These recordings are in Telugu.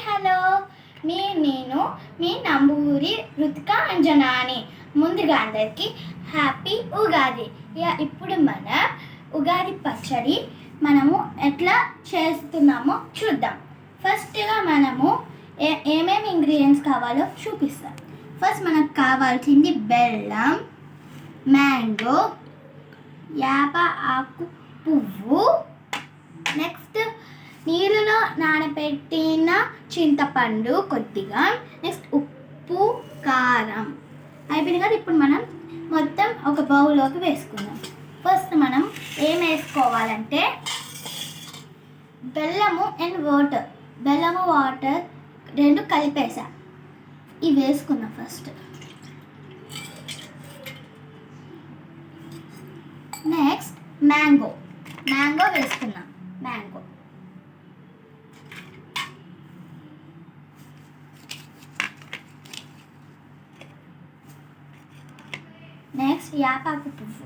హలో నేను మీ నంబూరి రుతిక అంజనాని. ముందుగా అందరికీ హ్యాపీ ఉగాది. ఇప్పుడు మన ఉగాది పచ్చడి మనము ఎట్లా చేస్తున్నామో చూద్దాం. ఫస్ట్గా మనము ఏమేమి ఇంగ్రీడియంట్స్ కావాలో చూపిస్తాం. ఫస్ట్ మనకు కావాల్సింది బెల్లం, మ్యాంగో, యాప ఆకు పువ్వు, నెక్స్ట్ నీళ్ళలో నానబెట్టిన చింతపండు కొద్దిగా, నెక్స్ట్ ఉప్పు, కారం అయిపోయింది కదా. ఇప్పుడు మనం మొత్తం ఒక బౌల్లోకి వేసుకుందాం. ఫస్ట్ మనం ఏం వేసుకోవాలంటే బెల్లము అండ్ వాటర్ రెండు కలిపేసా. ఇవి వేసుకుందాం. ఫస్ట్ నెక్స్ట్ మ్యాంగో వేసుకున్నాం. మ్యాంగో నెక్స్ట్ యాపాకు పువ్వు,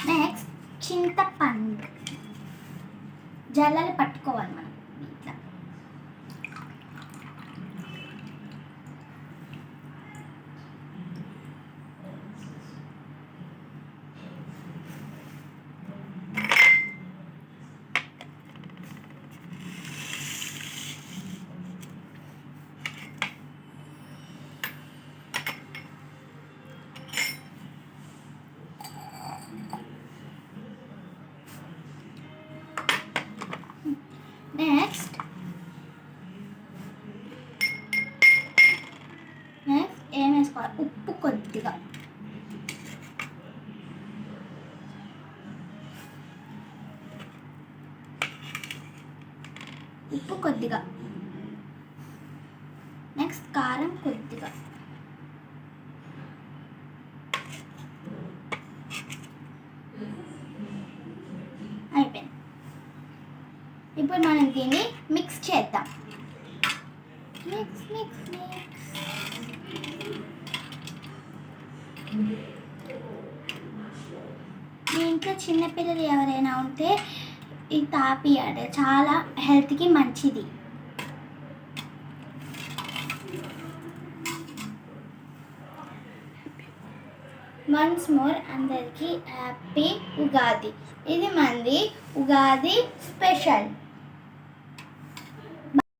నెక్స్ట్ చింతపండు. జల్లలు పట్టుకోవాలి మనం ఇట్లా. నెక్స్ట్ ఏం వేసుకోవాలి? ఉప్పు కొద్దిగా, నెక్స్ట్ కారం కొద్దిగా. అయిపోయింది. ఇప్పుడు మనం దీన్ని మిక్స్ చేద్దాం. మిక్స్ మీ ఇంట్లో చిన్నపిల్లలు ఎవరైనా ఉంటే ఈ తాపియాలి, చాలా హెల్త్కి మంచిది. వన్స్ మోర్ అందరికీ హ్యాపీ ఉగాది. ఇది మంది ఉగాది స్పెషల్.